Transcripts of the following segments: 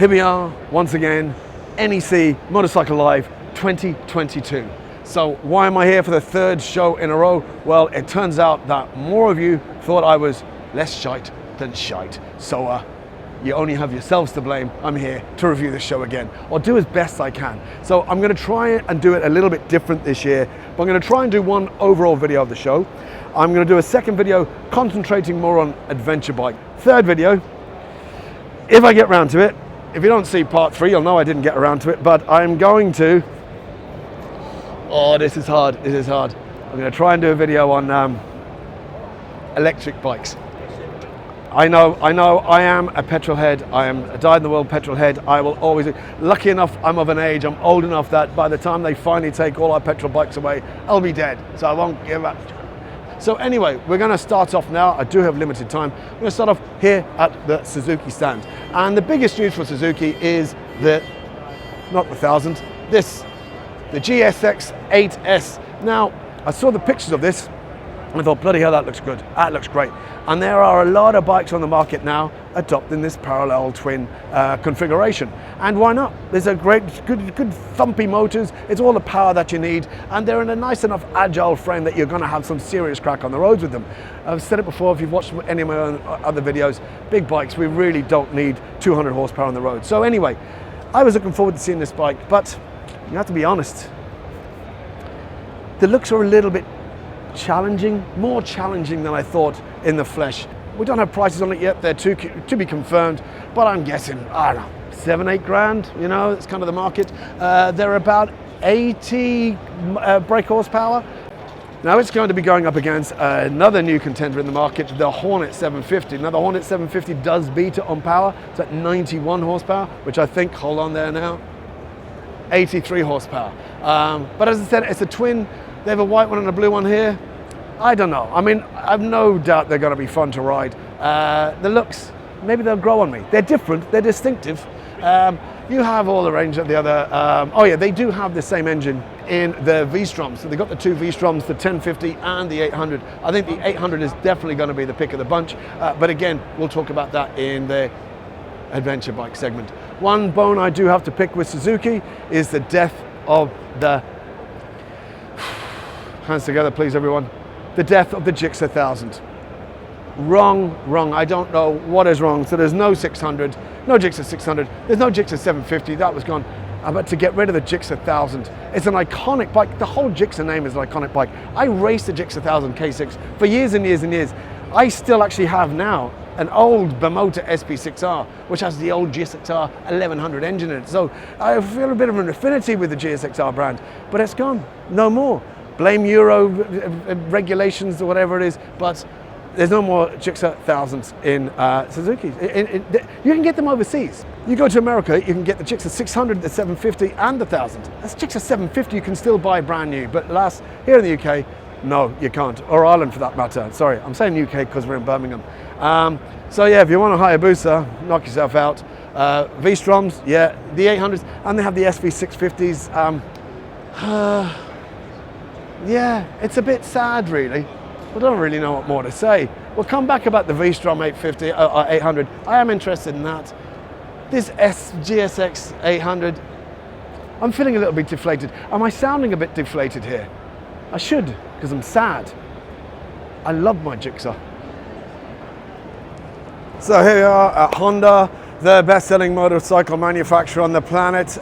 Here we are, once again, NEC Motorcycle Live 2022. So why am I here for the third show in a row? Well, it turns out that more of you thought I was less shite than shite. So you only have yourselves to blame. I'm here to review the show again, or do as best I can. So I'm gonna try and do it a little bit different this year, but I'm gonna try and do one overall video of the show. I'm gonna do a second video concentrating more on adventure bike. Third video, if I get round to it. If you don't see part 3, you'll know I didn't get around to it, but I'm going to, oh, this is hard, I'm gonna try and do a video on electric bikes. I know, I am a petrol head. I am a dyed-in-the-world petrol head. I will always, lucky enough, I'm of an age, I'm old enough that by the time they finally take all our petrol bikes away, I'll be dead, so I won't give up. So anyway, we're gonna start off now. I do have limited time. We're gonna start off here at the Suzuki stand. And the biggest news for Suzuki is the, not the 1000, the GSX 8S. Now, I saw the pictures of this, and I thought, bloody hell, that looks good. That looks great. And there are a lot of bikes on the market now adopting this parallel twin configuration. And why not? There's a great, good thumpy motors. It's all the power that you need. And they're in a nice enough agile frame that you're gonna have some serious crack on the roads with them. I've said it before, if you've watched any of my other videos, big bikes, we really don't need 200 horsepower on the road. So anyway, I was looking forward to seeing this bike, but you have to be honest, the looks are a little bit challenging, more challenging than I thought in the flesh. We don't have prices on it yet, they're to be confirmed, but I'm guessing, I don't know, 7-8 grand, you know, it's kind of the market. They're about 80 brake horsepower. Now it's going to be going up against another new contender in the market, the Hornet 750. Now the Hornet 750 does beat it on power, it's at 91 horsepower, which I think, hold on there now, 83 horsepower. But as I said, it's a twin. They have a white one and a blue one here. I don't know. I mean, I've no doubt they're going to be fun to ride. The looks, maybe they'll grow on me. They're different, they're distinctive. You have all the range of the other, oh yeah, they do have the same engine in the V-Stroms. So they've got the two V-Stroms, the 1050 and the 800. I think the 800 is definitely going to be the pick of the bunch. But again, we'll talk about that in the adventure bike segment. One bone I do have to pick with Suzuki is the death of the, hands together please everyone, the death of the Gixxer 1000. Wrong, I don't know what is wrong. So there's no 600, no Gixxer 600, there's no Gixxer 750, that was gone. But to get rid of the Gixxer 1000, it's an iconic bike. The whole Gixxer name is an iconic bike. I raced the Gixxer 1000 K6 for years and years and years. I still actually have now an old Bimotor SP6R, which has the old GSXR 1100 engine in it. So I feel a bit of an affinity with the GSXR brand, but it's gone, no more. Blame Euro regulations or whatever it is, but there's no more Gixxer 1000s in Suzuki. You can get them overseas. You go to America, you can get the Gixxer 600, the 750 and the 1000. That's Gixxer 750 you can still buy brand new, but alas, here in the UK, no, you can't, or Ireland for that matter. Sorry, I'm saying UK because we're in Birmingham. So yeah, if you want a Hayabusa, knock yourself out. V-Stroms, yeah, the 800s, and they have the SV650s. Yeah, it's a bit sad really. I don't really know what more to say. We'll come back about the V-Strom 850, 800. I am interested in that. This GSX 800, I'm feeling a little bit deflated. Am I sounding a bit deflated here? I should, because I'm sad. I love my Gixxer. So here we are at Honda, the best-selling motorcycle manufacturer on the planet.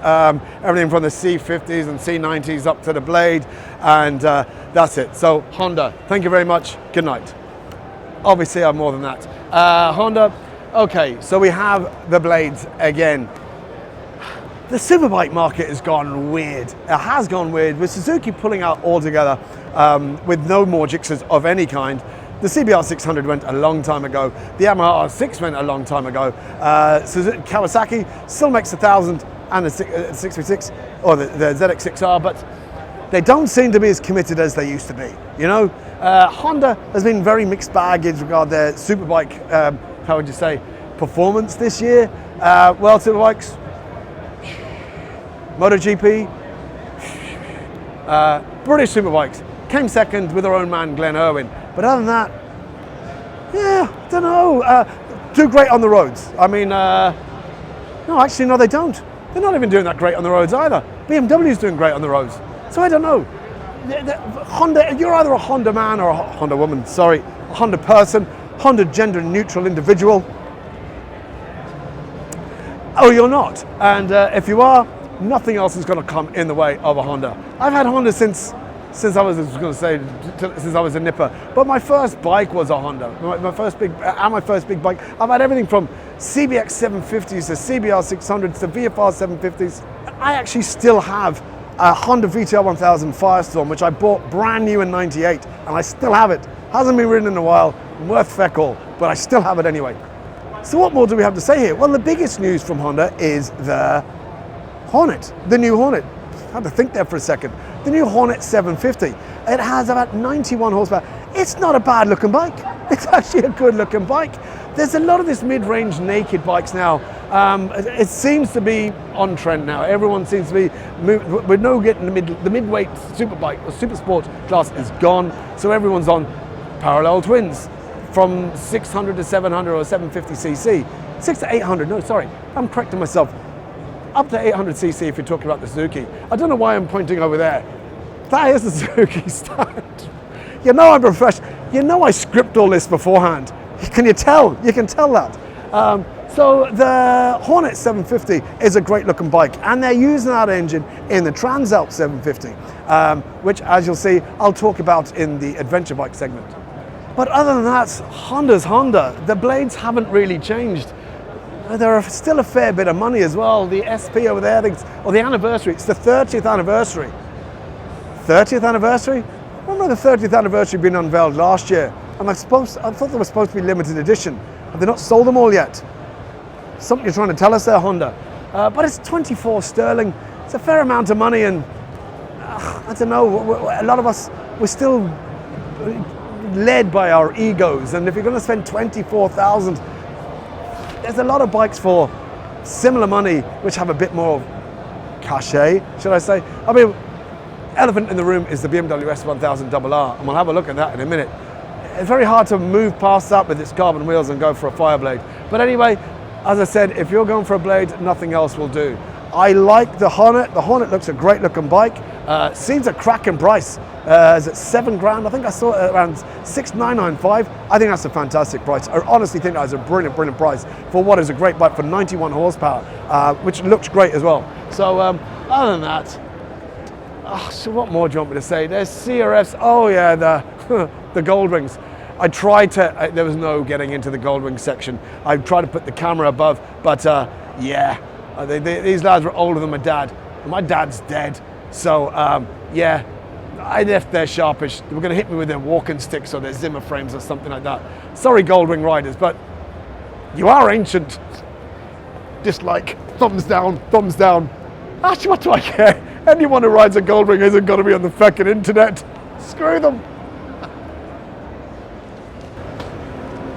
Everything from the C50s and C90s up to the Blade, and that's it. So Honda, thank you very much, good night. Obviously I'm more than that. Honda, okay, so we have the Blades again. The superbike market has gone weird. It has gone weird, with Suzuki pulling out altogether with no more Gixxers of any kind. The CBR 600 went a long time ago. The Yamaha R6 went a long time ago. Kawasaki still makes the 1000 and the 636, or the ZX6R, but they don't seem to be as committed as they used to be. You know, Honda has been very mixed bag in regard their superbike, how would you say, performance this year. World Superbikes, MotoGP, British Superbikes came second with their own man Glenn Irwin. But other than that, yeah, I don't know. Too great on the roads. I mean, No, actually, no, they don't. They're not even doing that great on the roads either. BMW's doing great on the roads. So I don't know. Honda, you're either a Honda man or a Honda woman, sorry, a Honda person, Honda gender neutral individual, or you're not. And if you are, nothing else is going to come in the way of a Honda. I've had Honda since I was going to say, since I was a nipper. But my first bike was a Honda. My first big bike. I've had everything from CBX 750s to CBR 600s to VFR 750s. I actually still have a Honda VTR 1000 Firestorm, which I bought brand new in '98, and I still have it. Hasn't been ridden in a while, worth feck all, but I still have it anyway. So what more do we have to say here? Well, the biggest news from Honda is the Hornet, the new Hornet. I had to think there for a second. The new Hornet 750. It has about 91 horsepower. It's not a bad looking bike. It's actually a good looking bike. There's a lot of this mid-range naked bikes now. It seems to be on trend now. Everyone seems to be we're no getting the midweight super bike or super sport class is gone. So everyone's on parallel twins from 600 to 700 or 750cc. 6 to 800, no, sorry. I'm correcting myself. Up to 800cc if you're talking about the Suzuki. I don't know why I'm pointing over there. That is the Suzuki stand. You know I'm professional. You know I script all this beforehand. Can you tell? You can tell that. So the Hornet 750 is a great looking bike, and they're using that engine in the Transalp 750, which, as you'll see, I'll talk about in the adventure bike segment. But other than that, Honda's Honda. The blades haven't really changed. They're still a fair bit of money as well. The SP over there, or the anniversary, it's the 30th anniversary. 30th anniversary? I remember the 30th anniversary being unveiled last year, and I thought they were supposed to be limited edition. Have they not sold them all yet? Something you're trying to tell us there, Honda. But it's 24 sterling. It's a fair amount of money, and I don't know, a lot of us, we're still led by our egos, and if you're going to spend 24,000, there's a lot of bikes for similar money which have a bit more cachet, should I say. I mean, elephant in the room is the BMW S1000RR, and we'll have a look at that in a minute. It's very hard to move past that with its carbon wheels and go for a Fireblade. But anyway, as I said, if you're going for a blade, nothing else will do. I like the Hornet. The Hornet looks a great looking bike. Seems a cracking price. Is it $7,000? I think I saw it around 6,995. I think that's a fantastic price. I honestly think that is a brilliant, brilliant price for what is a great bike for 91 horsepower, which looks great as well. So other than that, so what more do you want me to say? There's CRFs. Oh yeah, the gold rings. I tried to, there was no getting into the gold ring section. I tried to put the camera above, but yeah, these lads were older than my dad. My dad's dead. So yeah, I left their sharpish. They were going to hit me with their walking sticks or their Zimmer frames or something like that. Sorry, gold ring riders, but you are ancient. Dislike, thumbs down, thumbs down. Actually, what do I care? Anyone who rides a gold ring isn't going to be on the fucking internet. Screw them.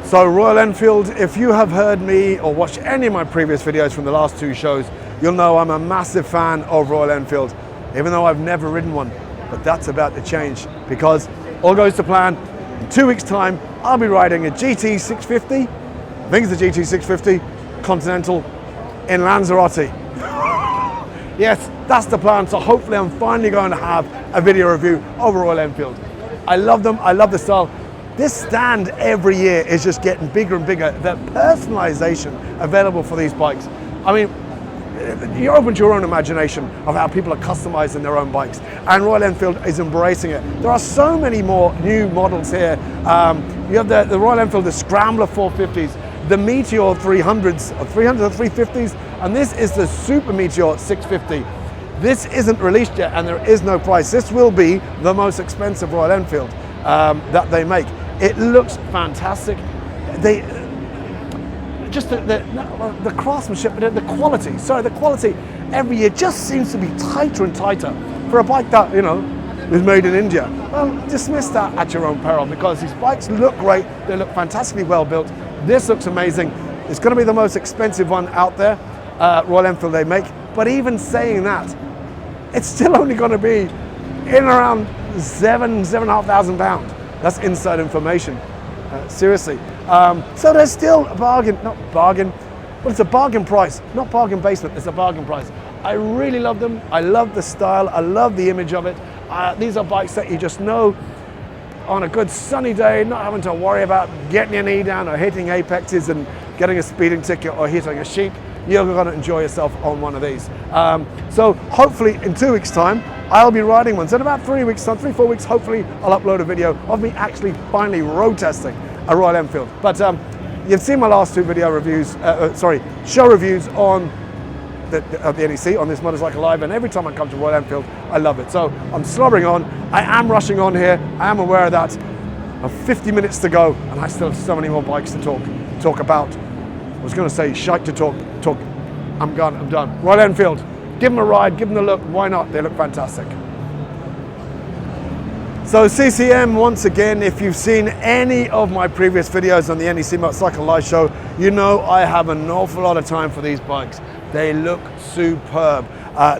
So Royal Enfield, if you have heard me or watched any of my previous videos from the last two shows, you'll know I'm a massive fan of Royal Enfield, even though I've never ridden one. But that's about to change, because all goes to plan. In 2 weeks' time, I'll be riding a GT650, I think it's the GT650 Continental in Lanzarote. Yes, that's the plan. So hopefully I'm finally going to have a video review of Royal Enfield. I love them, I love the style. This stand every year is just getting bigger and bigger. The personalization available for these bikes. I mean, you're open to your own imagination of how people are customizing their own bikes, and Royal Enfield is embracing it. There are so many more new models here. You have the Royal Enfield, the Scrambler 450s, the Meteor 300s, or 300 or 350s, and this is the Super Meteor 650. This isn't released yet, and there is no price. This will be the most expensive Royal Enfield that they make. It looks fantastic. Just the craftsmanship, the quality. Sorry, the quality every year just seems to be tighter and tighter for a bike that, you know, is made in India. Well, dismiss that at your own peril, because these bikes look great. They look fantastically well built. This looks amazing. It's going to be the most expensive one out there, Royal Enfield they make. But even saying that, it's still only going to be in around £7,500. That's inside information. Seriously. So there's still a bargain, not bargain. but it's a bargain price, not bargain basement, it's a bargain price. I really love them. I love the style. I love the image of it. These are bikes that you just know on a good sunny day, not having to worry about getting your knee down or hitting apexes and getting a speeding ticket or hitting a sheep. You're going to enjoy yourself on one of these. So hopefully in 2 weeks' time, I'll be riding one. So in about 3 weeks, 3-4 weeks, hopefully I'll upload a video of me actually finally road testing a Royal Enfield. But you've seen my last two video reviews, show reviews on the NEC, on this Motorcycle Live, and every time I come to Royal Enfield, I love it. So I'm slobbering on. I am rushing on here. I am aware of that. 50 minutes to go, and I still have so many more bikes to talk about. I was going to say shite to talk. I'm gone. I'm done. Royal Enfield. Give them a ride. Give them a look. Why not? They look fantastic. So CCM, once again, if you've seen any of my previous videos on the NEC Motorcycle Live Show, you know I have an awful lot of time for these bikes. They look superb.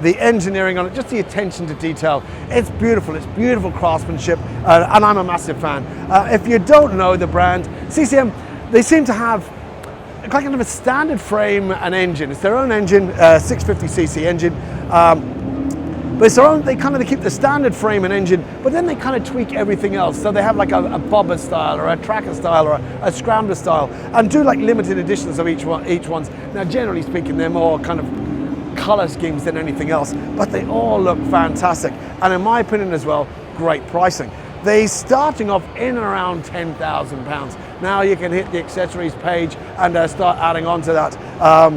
The engineering on it, just the attention to detail, it's beautiful craftsmanship, and I'm a massive fan. If you don't know the brand, CCM, they seem to have kind of a standard frame and engine. It's their own engine, 650cc engine. But it's their own, they keep the standard frame and engine, but then they kind of tweak everything else. So they have like a bobber style or a tracker style or a scrambler style, and do like limited editions of each one's. Now, generally speaking, they're more kind of color schemes than anything else, but they all look fantastic. And in my opinion as well, great pricing. They're starting off in and around £10,000. Now you can hit the accessories page and start adding on to that.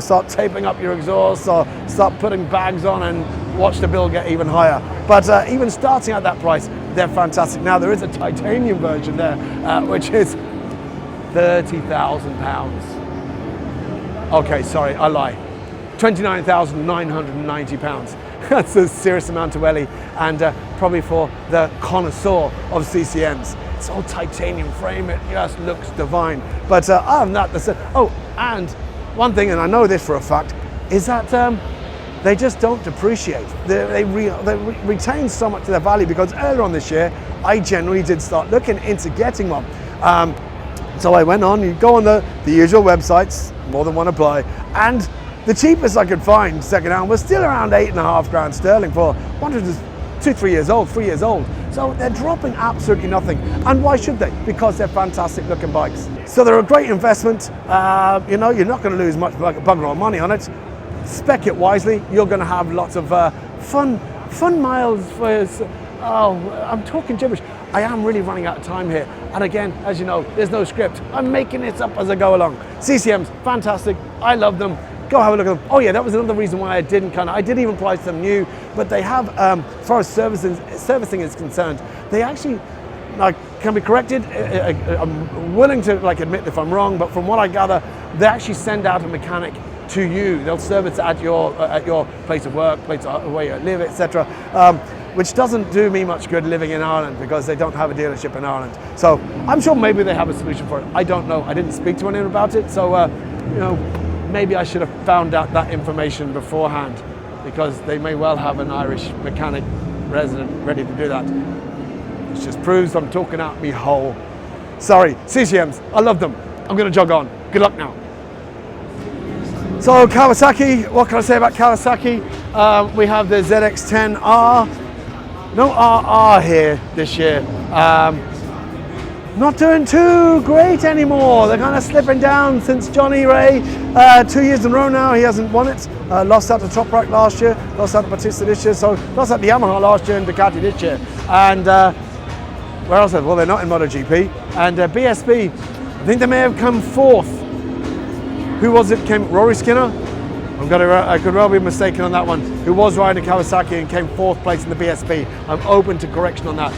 Start taping up your exhaust or start putting bags on and watch the bill get even higher. But even starting at that price, they're fantastic. Now there is a titanium version there, which is £30,000. Okay, sorry, I lie. £29,990. That's a serious amount of Ellie, and probably for the connoisseur of CCMs. It's all titanium frame, it just looks divine. But other than that, and one thing, and I know this for a fact, is that they just don't depreciate. They retain so much of their value, because earlier on this year, I generally did start looking into getting one. So I went on, you go on the usual websites, more than one apply, and the cheapest I could find second-hand was still around £8,500 sterling for one that was 3 years old. So they're dropping absolutely nothing. And why should they? Because they're fantastic looking bikes. So they're a great investment. You know, you're not going to lose much bugger all money on it. Spec it wisely. You're going to have lots of fun miles for. Oh, I'm talking gibberish. I am really running out of time here. And again, as you know, there's no script. I'm making this up as I go along. CCMs, fantastic. I love them. Go have a look at them. Oh yeah, that was another reason why I didn't I did even price them new, but they have, as far as servicing is concerned, they actually can be corrected. I'm willing to admit if I'm wrong, but from what I gather, they actually send out a mechanic to you. They'll service at your place of work, place where you live, etc. Which doesn't do me much good living in Ireland, because they don't have a dealership in Ireland. So I'm sure maybe they have a solution for it. I don't know. I didn't speak to anyone about it, so you know. Maybe I should have found out that information beforehand, because they may well have an Irish mechanic resident ready to do that. It just proves I'm talking out me hole. Sorry, CCMs, I love them. I'm going to jog on. Good luck now. So Kawasaki, what can I say about Kawasaki? We have the ZX-10R. No RR here this year. Not doing too great anymore. They're kind of slipping down since Johnny Ray. 2 years in a row now, he hasn't won it. Lost out to Toprak last year, lost out to Batista this year, so lost out to Yamaha last year and Ducati this year. And where else? Well, they're not in MotoGP. And BSB, I think they may have come fourth. Who was it? Came Rory Skinner? I could well be mistaken on that one. Who was riding Kawasaki and came fourth place in the BSB. I'm open to correction on that.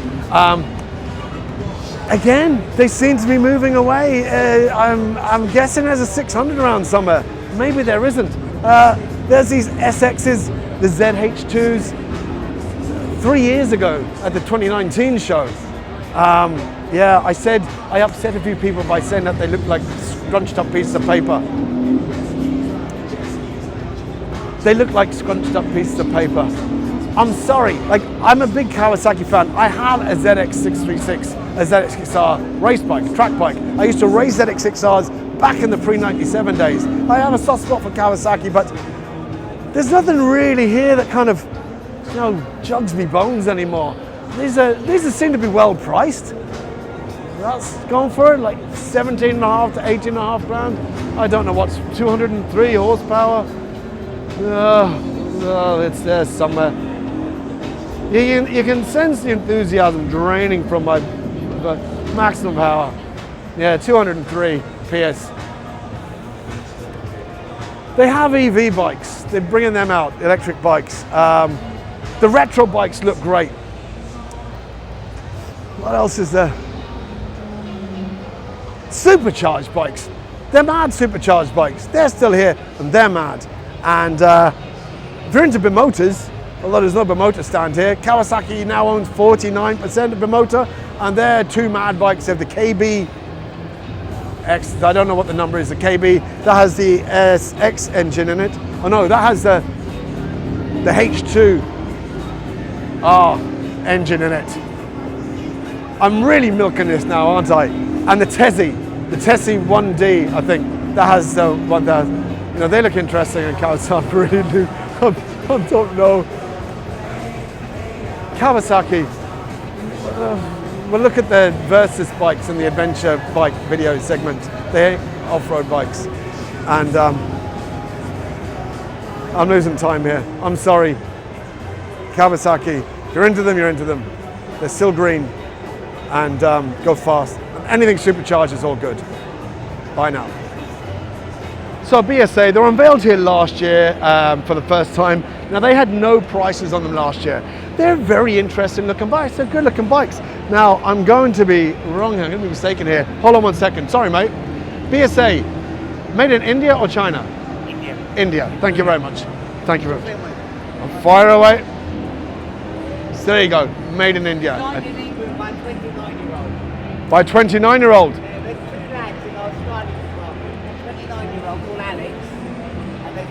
Again, they seem to be moving away. I'm guessing there's a 600 around somewhere. Maybe there isn't. There's these SXs, the ZH2s. 3 years ago at the 2019 show, yeah, I upset a few people by saying that they looked like scrunched up pieces of paper. They look like scrunched up pieces of paper. I'm sorry, I'm a big Kawasaki fan. I have a ZX636, a ZX6R race bike, track bike. I used to race ZX6Rs back in the pre-97 days. I have a soft spot for Kawasaki, but there's nothing really here that kind of, you know, jugs me bones anymore. These seem to be well priced. That's going for it, like 17.5 to 18.5 grand. I don't know what's 203 horsepower. It's there somewhere. You can sense the enthusiasm draining from my maximum power. Yeah, 203 PS. They have EV bikes. They're bringing them out, electric bikes. The retro bikes look great. What else is there? Supercharged bikes. They're mad supercharged bikes. They're still here and they're mad. And if you're into bmotors, although there's no bmotor stand here, Kawasaki now owns 49% of bmotor, and they're two mad bikes. They have the KB X, I don't know what the number is, the KB, that has the SX engine in it. Oh no, that has the H2 engine in it. I'm really milking this now, aren't I? And the Tezzy 1D, I think, that has the 1000. You know, they look interesting in Kawasaki, really do. I don't know. Kawasaki. We'll look at the Versus bikes in the adventure bike video segment. They're off-road bikes. And I'm losing time here. I'm sorry. Kawasaki, if you're into them, you're into them. They're still green and go fast. Anything supercharged is all good. Bye now. So BSA, they were unveiled here last year for the first time. Now they had no prices on them last year. They're very interesting looking bikes. They're good looking bikes. Now I'm going to be wrong here, I'm going to be mistaken here. Hold on 1 second, sorry mate. BSA, made in India or China? India. India, thank you very much. Thank you very much. Fire away. So there you go, made in India. By 29-year-old. By 29-year-old? Yeah, there's two lads in our starting department. 29-year-old called Alex, and then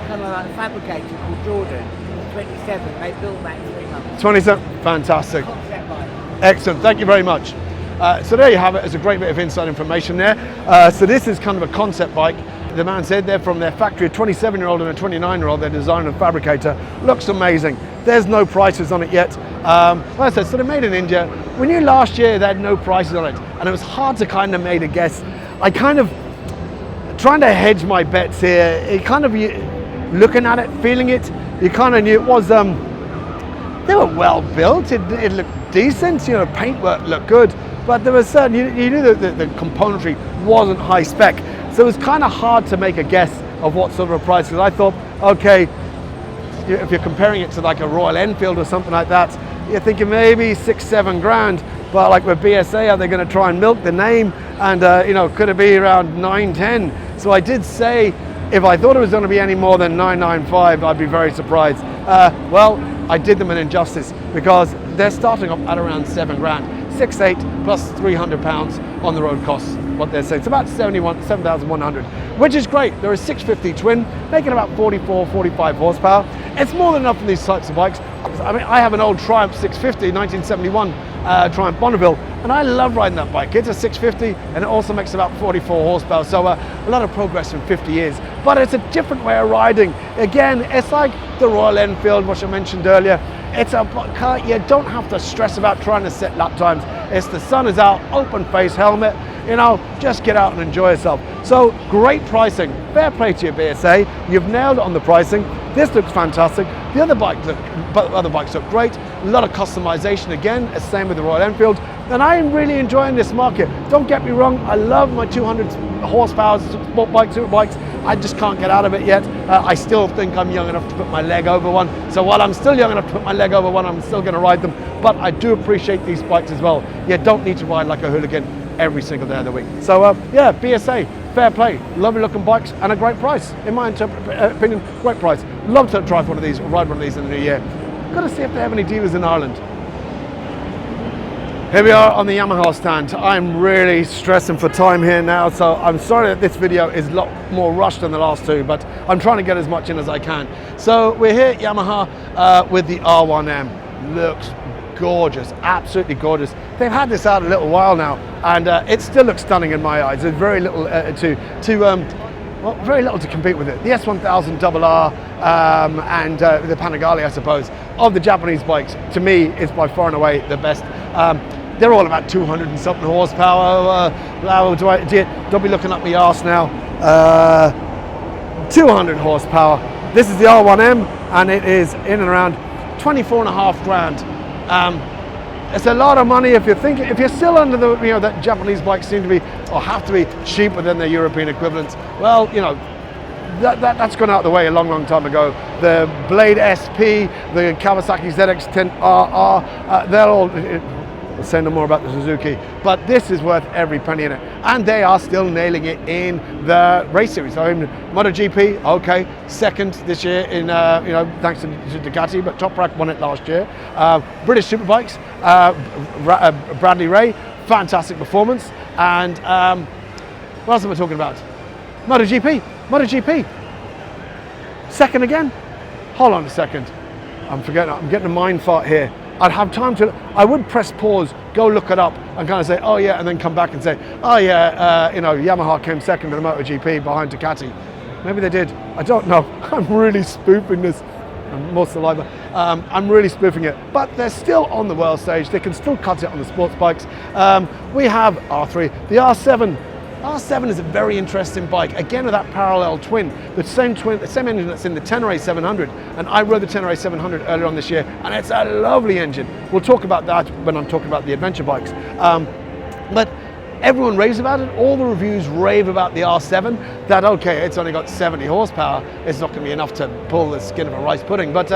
kind of like a fabricator called Jordan. 27. They built that in 3 months. 27. Fantastic. Concept bike. Excellent. Thank you very much. So there you have it. It's a great bit of inside information there. So this is kind of a concept bike. The man said they're from their factory, a 27-year-old and a 29-year-old. Their designer and fabricator. Looks amazing. There's no prices on it yet. Like I said, so they're made in India. We knew last year they had no prices on it, and it was hard to kind of make a guess. I kind of trying to hedge my bets here. It kind of looking at it, feeling it. You kind of knew it was. They were well built. It looked decent. You know, paintwork looked good, but there was certain. You knew that the componentry wasn't high spec, so it was kind of hard to make a guess of what sort of a price. Because I thought, okay, if you're comparing it to like a Royal Enfield or something like that, you're thinking maybe 6-7 grand. But like with BSA, are they going to try and milk the name? And you know, could it be around 9-10? So I did say, if I thought it was going to be any more than 995, I'd be very surprised. Well, I did them an injustice because they're starting off at around 7 grand. 6.8 plus £300 on the road costs, what they're saying. It's about 7,100, which is great. They're a 650 twin, making about 44, 45 horsepower. It's more than enough for these types of bikes. I mean, I have an old Triumph 650, 1971 Triumph Bonneville, and I love riding that bike. It's a 650, and it also makes about 44 horsepower, so a lot of progress in 50 years. But it's a different way of riding. Again, it's like the Royal Enfield, which I mentioned earlier. It's a car you don't have to stress about trying to set lap times. It's the sun is out, open face helmet, you know, just get out and enjoy yourself. So great pricing, fair play to you BSA, you've nailed it on the pricing. This looks fantastic. The other bikes look great. A lot of customization again, the same with the Royal Enfield. And I am really enjoying this market. Don't get me wrong, I love my 200 horsepower sport bikes, super bikes. I just can't get out of it yet. I still think I'm young enough to put my leg over one. So while I'm still young enough to put my leg over one, I'm still going to ride them. But I do appreciate these bikes as well. You don't need to ride like a hooligan every single day of the week. So yeah, BSA, fair play, lovely looking bikes and a great price. In my opinion, great price. Love to drive one of these or ride one of these in the new year. Got to see if they have any dealers in Ireland. Here we are on the Yamaha stand. I'm really stressing for time here now, so I'm sorry that this video is a lot more rushed than the last two, but I'm trying to get as much in as I can. So we're here at Yamaha with the R1M. Looks gorgeous, absolutely gorgeous. They've had this out a little while now, and it still looks stunning in my eyes. There's very little very little to compete with it. The S1000 RR and the Panigale, I suppose, of the Japanese bikes, to me, is by far and away the best. They're all about 200 and something horsepower. Don't be looking up my arse now. 200 horsepower. This is the R1M, and it is in and around 24.5 grand. It's a lot of money if you're still under the, that Japanese bikes seem to be, or have to be, cheaper than their European equivalents. Well, that's gone out of the way a long, long time ago. The Blade SP, the Kawasaki ZX-10RR, they're all, we'll say no more about the Suzuki, but this is worth every penny in it. And they are still nailing it in the race series. So in MotoGP, okay, second this year in, thanks to Ducati, but Top Rack won it last year. British Superbikes, Bradley Ray, fantastic performance. And what else am I talking about? MotoGP, second again? Hold on a second, I'm getting a mind fart here. I'd have time to, I would press pause, go look it up and kind of say, oh yeah, and then come back and say, oh yeah, Yamaha came second in the MotoGP behind Ducati. Maybe they did, I don't know. I'm really spoofing this, more saliva. I'm really spoofing it, but they're still on the world stage. They can still cut it on the sports bikes. We have R3, the R7. R7 is a very interesting bike, again with that parallel twin, the same engine that's in the Tenere 700, and I rode the Tenere 700 earlier on this year, and it's a lovely engine. We'll talk about that when I'm talking about the adventure bikes. But everyone raves about it, all the reviews rave about the R7, that okay, it's only got 70 horsepower, it's not going to be enough to pull the skin of a rice pudding, but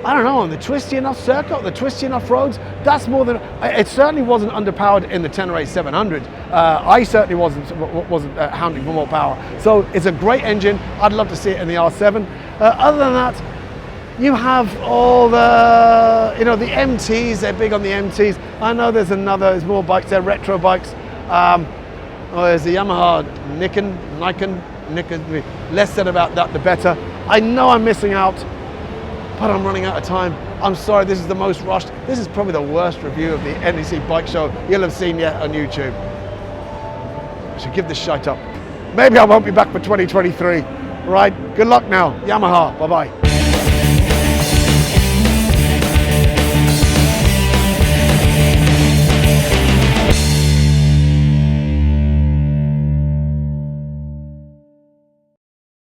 I don't know, on the twisty enough circuit, the twisty enough roads, that's more than, it certainly wasn't underpowered in the Tenere 700. I certainly wasn't hounding for more power. So it's a great engine. I'd love to see it in the R7. Other than that, you have all the, the MTs, they're big on the MTs. I know there's more bikes, they're retro bikes. There's the Yamaha Nikon, less said about that, the better. I know I'm missing out, but I'm running out of time. I'm sorry, this is the most rushed. This is probably the worst review of the NEC bike show you'll have seen yet on YouTube. I should give this shite up. Maybe I won't be back for 2023. Right, good luck now. Yamaha, bye-bye.